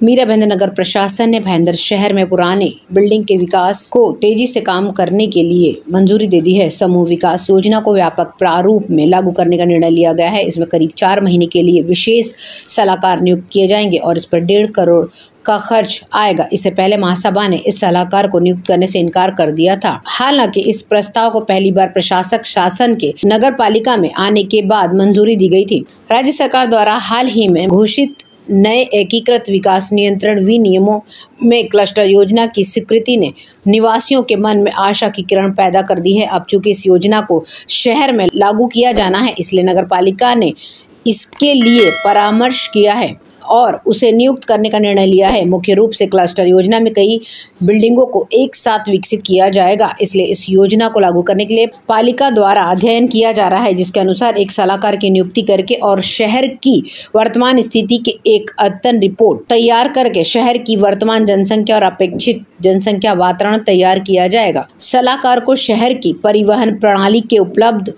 मीरा भाईंदर नगर प्रशासन ने भाईंदर शहर में पुराने बिल्डिंग के विकास को तेजी से काम करने के लिए मंजूरी दे दी है। समूह विकास योजना को व्यापक प्रारूप में लागू करने का निर्णय लिया गया है। इसमें करीब 4 महीने के लिए विशेष सलाहकार नियुक्त किए जाएंगे और इस पर 1.5 करोड़ का खर्च आएगा। इससे पहले महासभा ने इस सलाहकार को नियुक्त करने से इनकार कर दिया था। हालांकि इस प्रस्ताव को पहली बार प्रशासक शासन के नगर पालिका में आने के बाद मंजूरी दी गई थी। राज्य सरकार द्वारा हाल ही में घोषित नए एकीकृत विकास नियंत्रण विनियमों में क्लस्टर योजना की स्वीकृति ने निवासियों के मन में आशा की किरण पैदा कर दी है। अब चूंकि इस योजना को शहर में लागू किया जाना है, इसलिए नगर पालिका ने इसके लिए परामर्श किया है और उसे नियुक्त करने का निर्णय लिया है। मुख्य रूप से क्लस्टर योजना में कई बिल्डिंगों को एक साथ विकसित किया जाएगा, इसलिए इस योजना को लागू करने के लिए पालिका द्वारा अध्ययन किया जा रहा है, जिसके अनुसार एक सलाहकार की नियुक्ति करके और शहर की वर्तमान स्थिति के एक अद्यतन रिपोर्ट तैयार करके शहर की वर्तमान जनसंख्या और अपेक्षित जनसंख्या वातावरण तैयार किया जाएगा। सलाहकार को शहर की परिवहन प्रणाली के उपलब्ध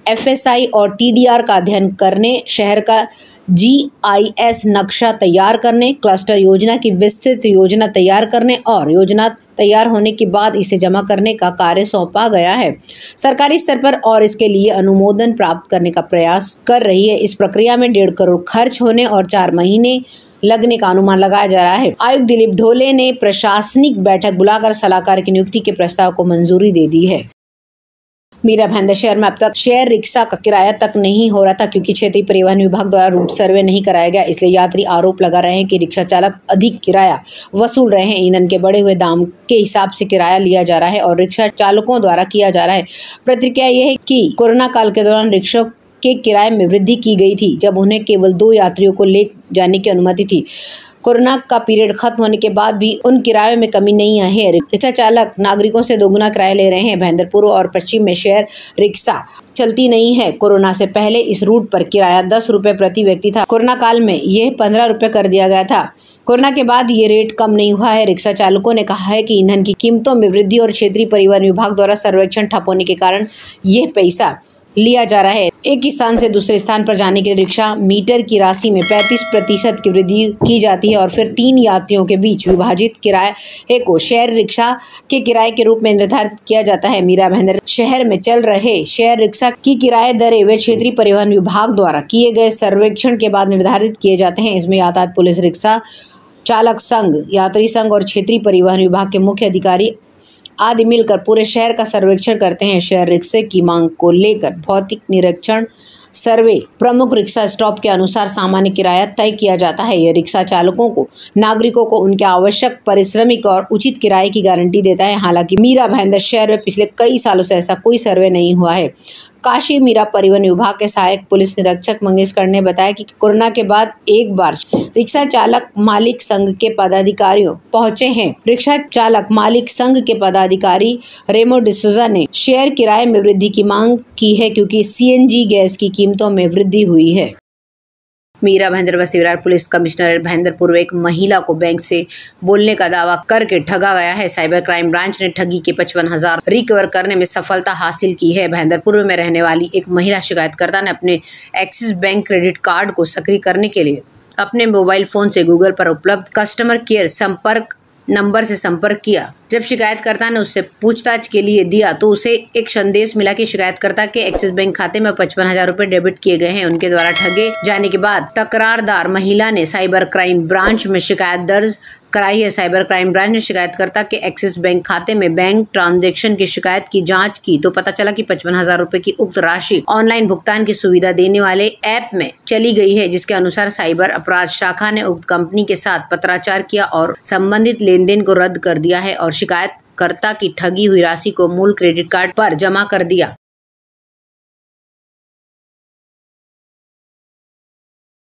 FSI और TDR का अध्ययन करने, शहर का GIS नक्शा तैयार करने, क्लस्टर योजना की विस्तृत योजना तैयार करने और योजना तैयार होने के बाद इसे जमा करने का कार्य सौंपा गया है। सरकारी स्तर पर और इसके लिए अनुमोदन प्राप्त करने का प्रयास कर रही है। इस प्रक्रिया में 1.5 करोड़ खर्च होने और 4 महीने लगने का अनुमान लगाया जा रहा है। आयुक्त दिलीप ढोले ने प्रशासनिक बैठक बुलाकर सलाहकार की नियुक्ति के प्रस्ताव को मंजूरी दे दी है। मीरा भाईंदर शहर में अब तक शेयर रिक्शा का किराया तक नहीं हो रहा था, क्योंकि क्षेत्रीय परिवहन विभाग द्वारा रूट सर्वे नहीं कराया गया। इसलिए यात्री आरोप लगा रहे हैं कि रिक्शा चालक अधिक किराया वसूल रहे हैं। ईंधन के बढ़े हुए दाम के हिसाब से किराया लिया जा रहा है और रिक्शा चालकों द्वारा किया जा रहा है। प्रतिक्रिया यह है कि कोरोना काल के दौरान रिक्शा के किराए में वृद्धि की गई थी, जब उन्हें केवल 2 यात्रियों को ले जाने की अनुमति थी। कोरोना का पीरियड खत्म होने के बाद भी उन किरायों में कमी नहीं आई है। रिक्शा चालक नागरिकों से दोगुना किराया ले रहे हैं। भाईंदर पूर्व और पश्चिम में शेयर रिक्शा चलती नहीं है। कोरोना से पहले इस रूट पर किराया 10 रुपए प्रति व्यक्ति था। कोरोना काल में यह 15 रुपए कर दिया गया था। कोरोना के बाद ये रेट कम नहीं हुआ है। रिक्शा चालकों ने कहा है कि ईंधन की कीमतों में वृद्धि और क्षेत्रीय परिवहन विभाग द्वारा सर्वेक्षण ठप होने के कारण यह पैसा लिया जा रहा है। एक स्थान से दूसरे स्थान पर जाने के लिए रिक्शा मीटर की राशि में 35% की वृद्धि की जाती है और फिर 3 यात्रियों के बीच विभाजित किराए को शेयर रिक्शा के किराए के रूप में निर्धारित किया जाता है। मीरा भाईंदर शहर में चल रहे शेयर रिक्शा की किराए दरें वे क्षेत्रीय परिवहन विभाग द्वारा किए गए सर्वेक्षण के बाद निर्धारित किए जाते हैं। इसमें यातायात पुलिस, रिक्शा चालक संघ, यात्री संघ और क्षेत्रीय परिवहन विभाग के मुख्य अधिकारी आदि मिलकर पूरे शहर का सर्वेक्षण करते हैं। शेयर रिक्शे की मांग को लेकर भौतिक निरीक्षण सर्वे प्रमुख रिक्शा स्टॉप के अनुसार सामान्य किराया तय किया जाता है। यह रिक्शा चालकों को, नागरिकों को उनके आवश्यक, पारिश्रमिक और उचित किराए की गारंटी देता है। हालांकि मीरा भाईंदर शहर में पिछले कई सालों से ऐसा कोई सर्वे नहीं हुआ है। काशी मीरा परिवहन विभाग के सहायक पुलिस निरीक्षक मंगेशकर ने बताया कि कोरोना के बाद एक बार रिक्शा चालक मालिक संघ के पदाधिकारी पहुंचे हैं। रिक्शा चालक मालिक संघ के पदाधिकारी रेमो डिसूजा ने शेयर किराए में वृद्धि की मांग की है, क्योंकि CNG गैस की कीमतों में वृद्धि हुई है। मीरा भाईंदर व सिवरार पुलिस कमिश्नर भाईंदर पूर्व एक महिला को बैंक से बोलने का दावा करके ठगा गया है। साइबर क्राइम ब्रांच ने ठगी के 55,000 रिकवर करने में सफलता हासिल की है। भाईंदर पूर्व में रहने वाली एक महिला शिकायतकर्ता ने अपने एक्सिस बैंक क्रेडिट कार्ड को सक्रिय करने के लिए अपने मोबाइल फोन से गूगल पर उपलब्ध कस्टमर केयर संपर्क नंबर से संपर्क किया। जब शिकायतकर्ता ने उससे पूछताछ के लिए दिया तो उसे एक संदेश मिला कि शिकायतकर्ता के एक्सिस बैंक खाते में 55,000 रुपए डेबिट किए गए हैं। उनके द्वारा ठगे जाने के बाद तकरारदार महिला ने साइबर क्राइम ब्रांच में शिकायत दर्ज कराई है। साइबर क्राइम ब्रांच ने शिकायतकर्ता के एक्सिस बैंक खाते में बैंक ट्रांजैक्शन की शिकायत की जांच की तो पता चला कि 55,000 रुपए की उक्त राशि ऑनलाइन भुगतान की सुविधा देने वाले ऐप में चली गई है, जिसके अनुसार साइबर अपराध शाखा ने उक्त कंपनी के साथ पत्राचार किया और संबंधित लेनदेन को रद्द कर दिया है और शिकायतकर्ता की ठगी हुई राशि को मूल क्रेडिट कार्ड पर जमा कर दिया।